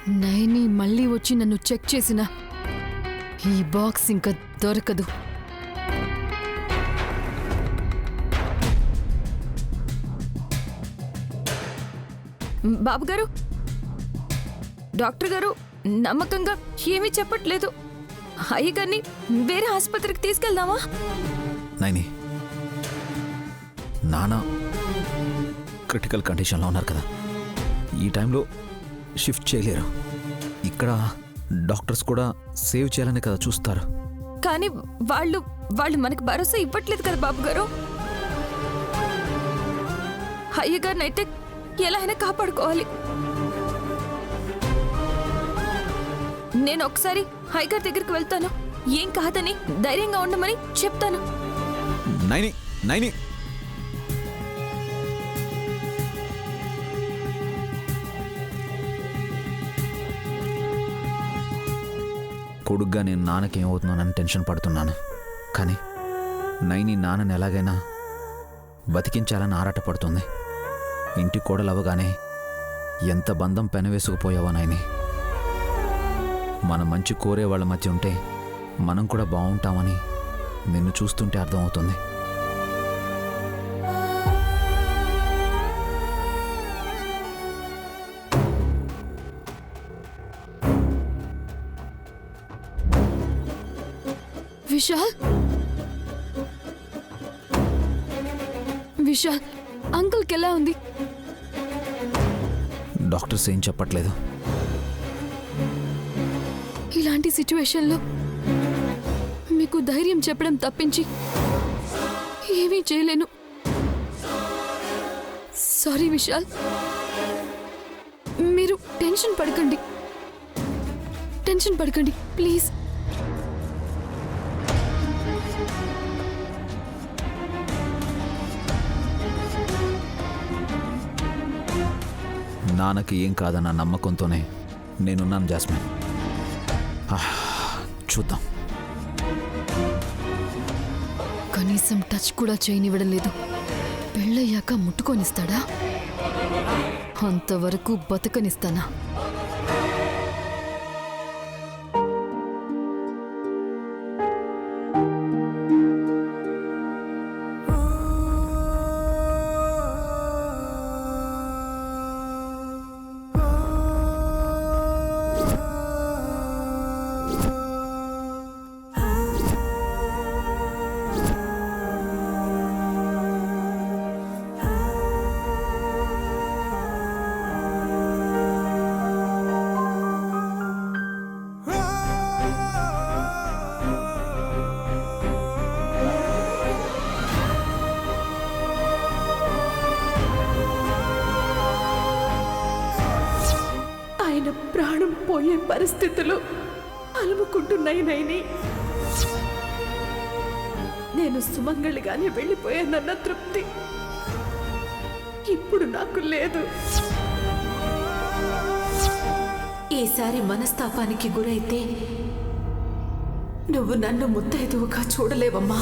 నయని మళ్ళీ వచ్చి నన్ను చెక్ చేసిన ఈ బాక్స్ ఇంకా దొరకదు. బాబుగారు, డాక్టర్ గారు నమ్మకంగా ఏమీ చెప్పట్లేదు. అయ్యగారిని వేరే ఆసుపత్రికి తీసుకెళ్దామా? నైని, నాన్న క్రిటికల్ కండిషన్లో ఉన్నారు కదా, ఈ టైంలో షిఫ్ట్ చేయలేరు. ఇక్కడ డాక్టర్స్ కూడా సేవ్ చేయాలని కదా చూస్తారు. కానీ వాళ్ళు మనకు భరోసా ఇవ్వట్లేదు కదా బాబుగారు. అయ్యగారిని అయితే ఎలా అయినా కాపాడుకోవాలి. నేను ఒకసారి అయ్యగారి దగ్గరికి వెళ్తాను. ఏం కాదని ధైర్యంగా ఉండమని చెప్తాను. నైని, నైని, కొడుగ్గా నేను నాన్నకి ఏమవుతున్నానని టెన్షన్ పడుతున్నాను. కానీ నైని నాన్నని ఎలాగైనా బతికించాలని ఆరాటపడుతుంది. ఇంటి కోడలవ్వగానే ఎంత బంధం పెనవేసుకుపోయావో నైని. మన మంచి కోరే వాళ్ళ మధ్య ఉంటే మనం కూడా బాగుంటామని నిన్ను చూస్తుంటే అర్థమవుతుంది. విశాల్, విశాల్, అంకుల్కి ఎలా ఉంది? డాక్టర్స్ ఏం చెప్పట్లేదు. ఇలాంటి సిచ్యువేషన్లో మీకు ధైర్యం చెప్పడం తప్పించి ఏమీ చేయలేను. సారీ విశాల్, మీరు టెన్షన్ పడకండి ప్లీజ్. నాన్నకి ఏం కాదన్న నమ్మకంతోనే నేనున్నాను జాస్మిన్. చూద్దాం. కనీసం టచ్ కూడా చేయనివ్వడం లేదు. పెళ్ళయ్యాక ముట్టుకొనిస్తాడా? అంతవరకు బతకనిస్తానా? ప్రాణం పోయే పరిస్థితులు అలుముకుంటున్నాయి నైని. నేను సుమంగళిగానే వెళ్ళిపోయానన్న తృప్తి ఇప్పుడు నాకు లేదు. ఈసారి మనస్తాపానికి గురైతే నువ్వు నన్ను ముత్తైదువుగా చూడలేవమ్మా.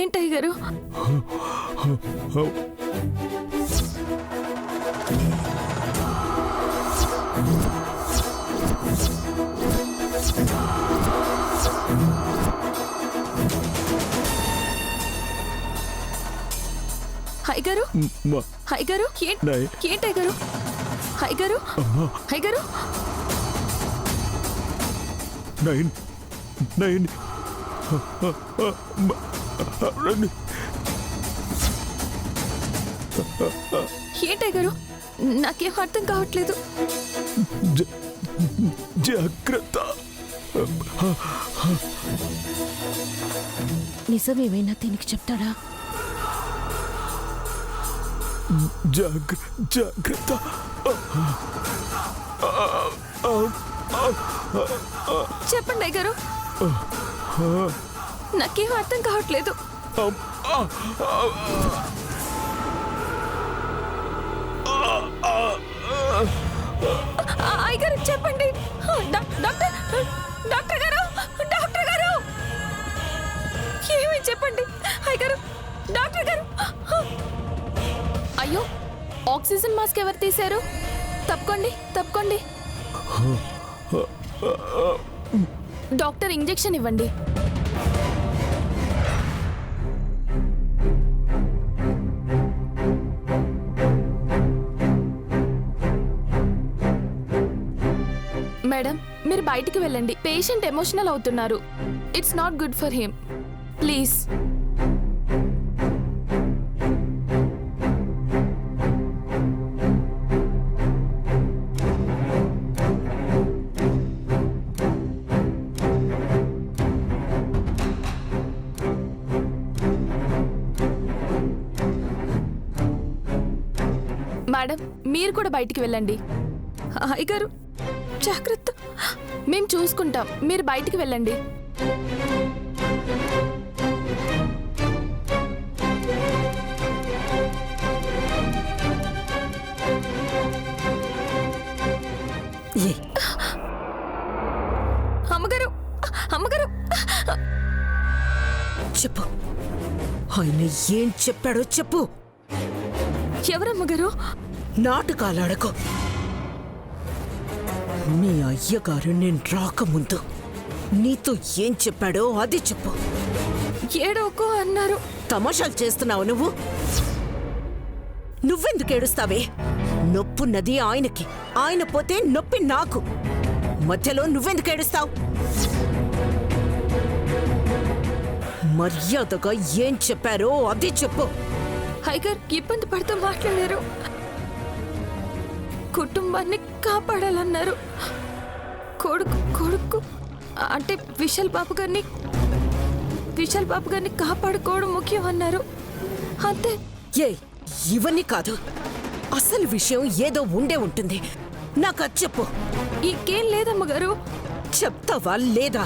ఏంటయ్య గారు? హై గారు, హై గారు, ఏంటయ్య గారు? హై గారు, హై గారు, ఏంటయ్య గారు? నాకేం అర్థం కావట్లేదు. జాగ్రత్త. నిజమేమైనా దీనికి చెప్తాడా? జాగ్రత్త. చెప్పండి అయ్య గారు, నాకేం అర్థం కావట్లేదు. అయ్య గారు చెప్పండి. డాక్టర్, డాక్టర్ గారు, డాక్టర్ గారు, ఏమీ చెప్పండి. అయ్య గారు, డాక్టర్ గారు. అయ్యో, ఆక్సిజన్ మాస్క్ ఎవరు తీశారు? తప్పుకోండి, తప్పుకోండి. డాక్టర్ ఇంజెక్షన్ ఇవ్వండి. మేడం, మీరు బయటికి వెళ్ళండి. పేషెంట్ ఎమోషనల్ అవుతున్నారు. It's not good for him. Please. Madam, మీరు కూడా బయటికి వెళ్ళండి. హాయ్ గారు, జాగ్రత్త. మేము చూసుకుంటాం, మీరు బయటికి వెళ్ళండి. అమ్మగారు, అమ్మగారు, చెప్పు. ఆయన ఏం చెప్పాడో చెప్పు. ఎవరమ్మగారు? నాటకాలాడకు. మీ అయ్యగారు నేను రాకముందు నీతో ఏం చెప్పాడో అది చెప్పు. ఏడోకో అన్నారు. తమాషాలు చేస్తున్నావు నువ్వు. నువ్వెందుకు ఏడుస్తావే? నొప్పున్నది ఆయనకి, ఆయన పోతే నొప్పి నాకు. మధ్యలో నువ్వెందుకు ఏడుస్తావు? మర్యాదగా ఏం చెప్పారో అది చెప్పు. హైగర్ ఇబ్బంది పడుతూ మాట్లాడారు. కుటుంబాన్ని కాపాడాలన్నారు. కొడుకు అంటే విశాల్ బాబు గారిని కాపాడుకోవడం ముఖ్యం అన్నారు. అంతే. ఇవన్నీ కాదు, అసలు విషయం ఏదో ఉండే ఉంటుంది. నాకు అది చెప్పు. ఇంకేం లేదమ్మగారు. చెప్తావా లేదా?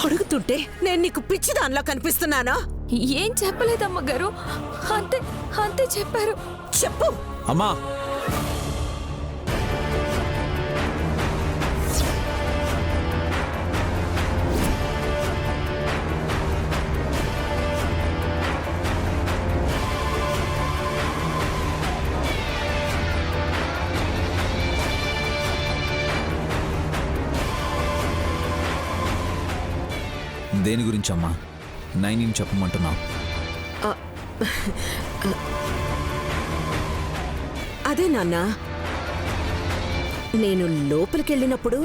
అడుగుతుంటే నేను నీకు పిచ్చిదానిలా కనిపిస్తున్నానా? ఏం చెప్పలేదమ్మగారు. అంతే చెప్పారు. చెప్పు. అమ్మా, దేని గురించి అమ్మా? నైనిని చెప్పమంటున్నావు? అదే నాన్న, నేను లోపలికెళ్ళినప్పుడు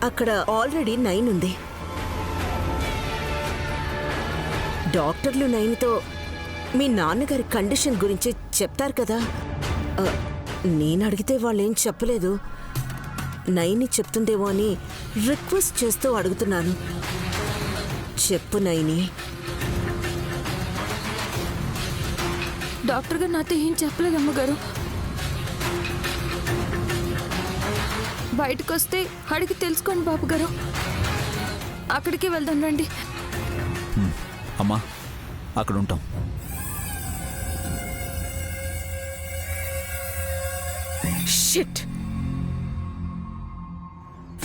అక్కడ ఆల్రెడీ 9 ఉంది. డాక్టర్లు 9తో మీ నాన్నగారి కండిషన్ గురించి చెప్తారు కదా. నేను అడిగితే వాళ్ళేం చెప్పలేదు. 9 చెప్తుందేమో అని రిక్వెస్ట్ చేస్తూ అడుగుతున్నాను. చెప్పు నైని. డాక్టర్ గారు నాతో ఏం చెప్పలేదు అమ్మగారు. బయటకు వస్తే అడిగి తెలుసుకోండి బాబు గారు. అక్కడికి వెళ్దాం రండి. అమ్మా, అక్కడ ఉంటాం. షిట్.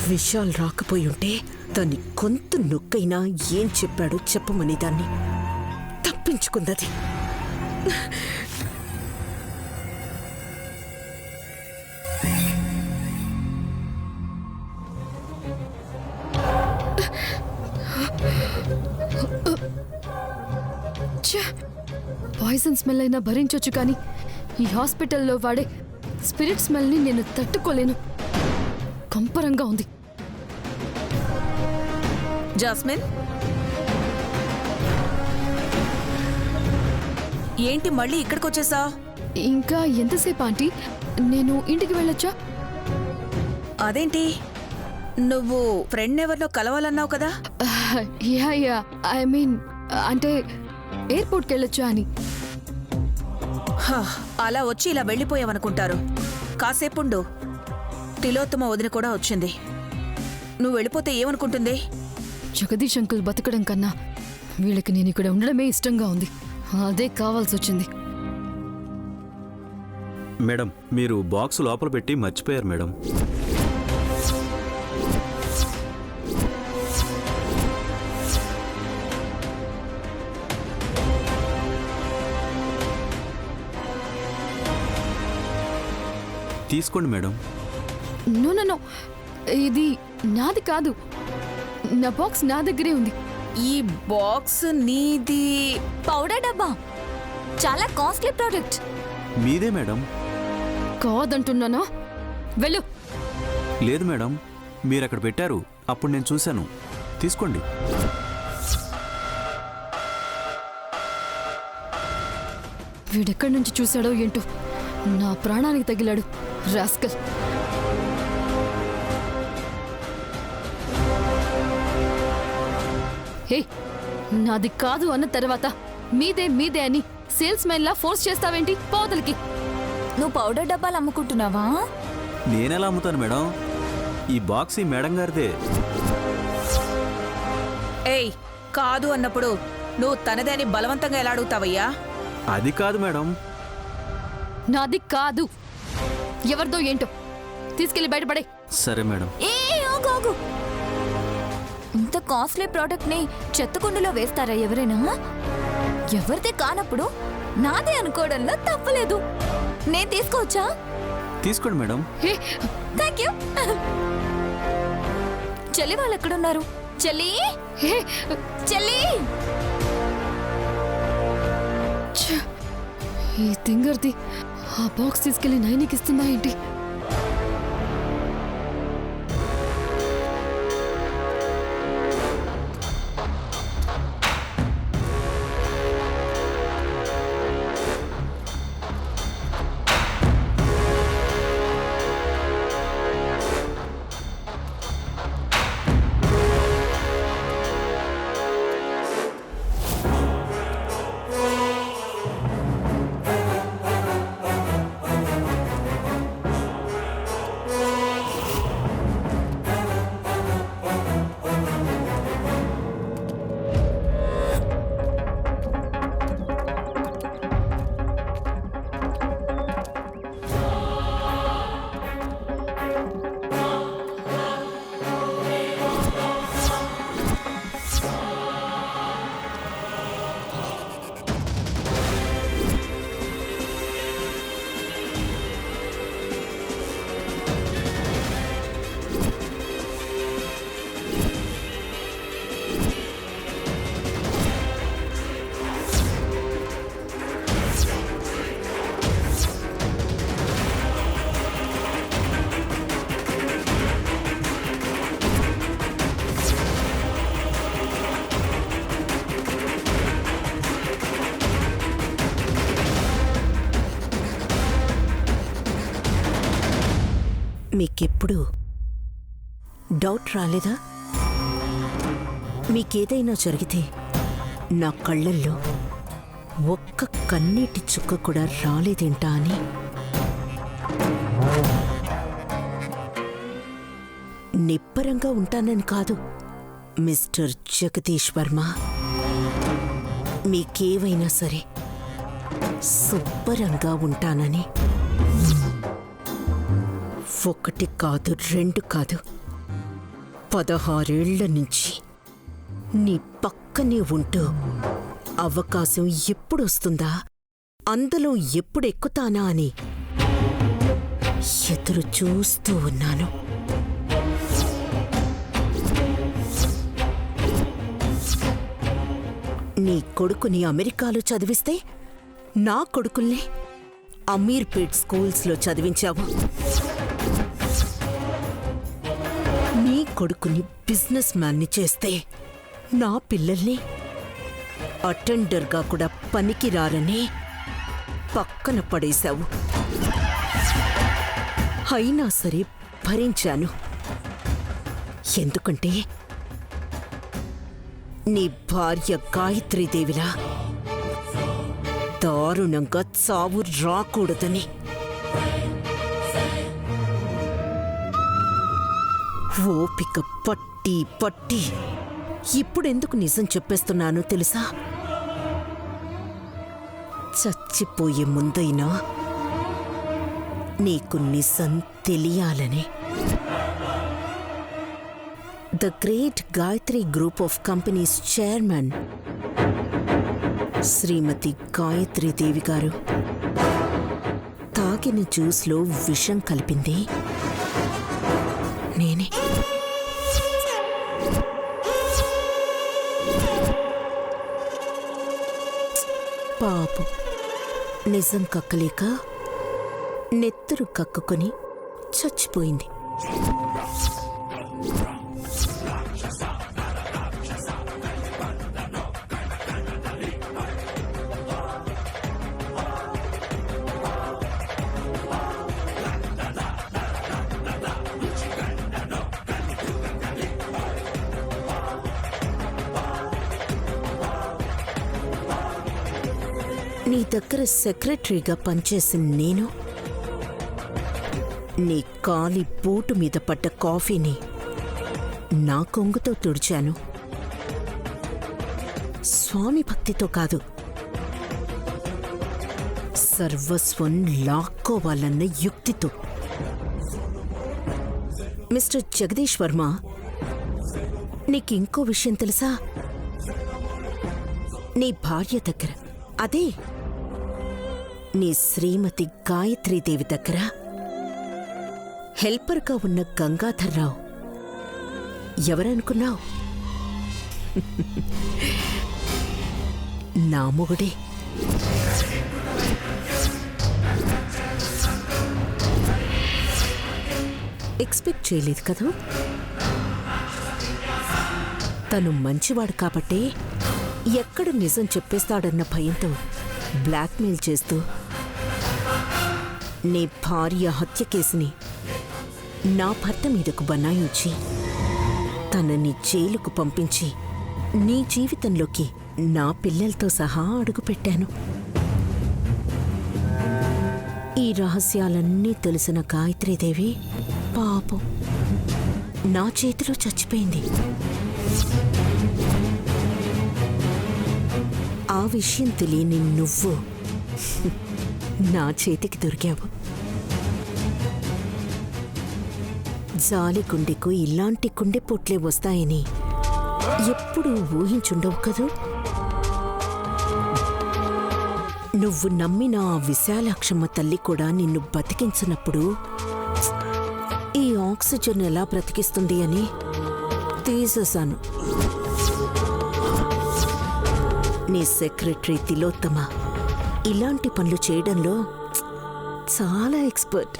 విశాల్ రాకపోయి ఉంటే దాన్ని కొంత నొక్కైనా ఏం చెప్పాడో చెప్పమని దాన్ని తప్పించుకుందది. పాయిజన్ స్మెల్ అయినా భరించొచ్చు కానీ ఈ హాస్పిటల్లో వాడే స్పిరిట్ స్మెల్ని నేను తట్టుకోలేను. కంపరంగా ఉంది. జాస్మిన్, ఏంటి మళ్ళీ ఇక్కడికి వచ్చేసా? ఇంకా ఎంతసేపు ఆంటీ? నేను ఇంటికి వెళ్ళొచ్చా? అదేంటి, నువ్వు ఫ్రెండ్ ఎవరినో కలవాలన్నావు కదా? యా ఐ మీన్ అంటే ఎయిర్పోర్ట్కి వెళ్ళొచ్చా అని. హ, అలా వచ్చి ఇలా వెళ్ళిపోయావనుకుంటారు. కాసేపుండు, తిలోత్తమ వదిన కూడా వచ్చింది. నువ్వు వెళ్ళిపోతే ఏమనుకుంటుంది? జగదీష్ అంకుల్ బతకడం కన్నా వీళ్ళకి నేను ఇక్కడ ఉండడమే ఇష్టంగా ఉంది. అదే కావాల్సి వచ్చింది. మేడం, మీరు బాక్స్ లోపల పెట్టి మర్చిపోయారు మేడం. తీసుకోండి మేడం. నో ఇది నాది కాదు. నా బాక్స్ నా దగ్గరే ఉంది. ఈ బాక్స్ నీది? పౌడర్ డబ్బా, చాలా కాస్ట్లీ ప్రోడక్ట్. మీదే మేడం. కాదంటున్నానా? వెళ్ళు. లేదు మేడం, మీరు అక్కడ పెట్టారు, అప్పుడు నేను చూశాను. తీసుకోండి. వీడెక్కడి నుంచి చూశాడో ఏంటో, నా ప్రాణానికి తగిలాడు రాస్కల్. హే, నాది కాదు అన్న తర్వాత మీదే అని సేల్స్ మెన్ లా ఫోర్స్ చేస్తావేంటి? పోతలకి. నువ్వు పౌడర్ డబ్బాలు అమ్ముకుంటున్నావా? నేనెలా అమ్ముతాను మేడం? ఈ బాక్స్ ఈ మేడం గారిదే. ఏయ్, కాదు అన్నప్పుడు నువ్వు తనదే అని బలవంతంగా ఎలా అడుగుతావయ్యా? అది కాదు మేడం. నాది కాదు. ఎవరిదో ఏంటో తీసుకెళ్లి బయటపడే. సరే మేడం. ఆగు. ఇంత కాస్ట్లీ ప్రోడక్ట్ ని చెత్తకుండలో వేస్తారా ఎవరైనా? ఎవరిదే కానప్పుడు నాదే అనుకోవడంలో తప్పలేదు. నేను తీసుకోవచ్చా? తీసుకోండి మేడం. Hey, thank you. చెల్లి వాళ్ళు ఎక్కడున్నారు? చెల్లి, హే, చెల్లి. ఛ, ఈ తింగర్ది ఆ బాక్స్ తీసుకెళ్లి నైనికి ఇస్తుందా ఏంటి? మీకెప్పుడు డౌట్ రాలేదా? మీకేదైనా జరిగితే నా కళ్ళల్లో ఒక్క కన్నీటి చుక్క కూడా రాలేదేంటా అని? నిబ్బరంగా ఉంటానని కాదు మిస్టర్ జగదీష్ వర్మ. మీకేవైనా సరే శుభ్రంగా ఉంటానని. ఒకటి కాదు, రెండు కాదు, 16 నుంచి నీ పక్కనే ఉంటూ అవకాశం ఎప్పుడొస్తుందా, అందులో ఎప్పుడెక్కుతానా అని ఎదురు చూస్తూ ఉన్నాను. నీ కొడుకుని అమెరికాలో చదివిస్తే నా కొడుకుల్ని అమీర్పేట్ స్కూల్స్లో చదివించావు. నీ కొడుకుని బిజినెస్ మ్యాన్ని చేస్తే నా పిల్లల్ని అటెండర్గా కూడా పనికిరారని పక్కన పడేశావు. అయినా సరే భరించాను. ఎందుకంటే నీ భార్య గాయత్రీదేవిలా దారుణంగా చావు రాకూడదని. ఓపిక పట్టి పట్టి ఇప్పుడెందుకు నిజం చెప్పేస్తున్నానో తెలుసా? చచ్చిపోయే ముందైనా నీకు నిజం తెలియాలని. The great Gayatri group of companies chairman Srimathi Gayatridevi గారు తాగిన జ్యూస్లో విషం కలిపింది నేనే. పాపం నిజం కక్కలేక నెత్తురు కక్కుకొని చచ్చిపోయింది. నీ దగ్గర సెక్రటరీగా పనిచేసిన నేను నీ కాలి బూటు మీద పడ్డ కాఫీని నా కొంగుతో తుడిచాను. స్వామి భక్తితో కాదు, సర్వస్వం లాక్కోవాలన్న యుక్తితో. మిస్టర్ జగదీష్ వర్మ, నీకింకో విషయం తెలుసా? నీ భార్య దగ్గర, అదే నీ శ్రీమతి గాయత్రీదేవి దగ్గర హెల్పర్గా ఉన్న గంగాధర్రావు ఎవరనుకున్నావు? నా మొగుడే. ఎక్స్పెక్ట్ చేయలేదు కదూ? తను మంచివాడు కాబట్టే ఎక్కడ నిజం చెప్పేస్తాడన్న భయంతో బ్లాక్మెయిల్ చేస్తూ నీ భార్య హత్య కేసుని నా భర్త మీదకు బనాయించి తనని జైలుకు పంపించి నీ జీవితంలోకి నా పిల్లలతో సహా అడుగుపెట్టాను. ఈ రహస్యాలన్నీ తెలిసిన గాయత్రీదేవి పాపం నా చేతిలో చచ్చిపోయింది. ఆ విషయం తెలియని నువ్వు నా చేతికి దొరికావు. జాలి గుండెకు ఇలాంటి గుండెపోట్లే వస్తాయని ఎప్పుడూ ఊహించుండవు కదూ? నువ్వు నమ్మిన ఆ విశాలాక్షమ్మ తల్లి కూడా నిన్ను బతికించినప్పుడు ఈ ఆక్సిజన్ ఎలా బ్రతికిస్తుంది అని తీసేశాను. నీ సెక్రటరీ తిలోత్తమ ఇలాంటి పనులు చేయడంలో చాలా ఎక్స్పర్ట్.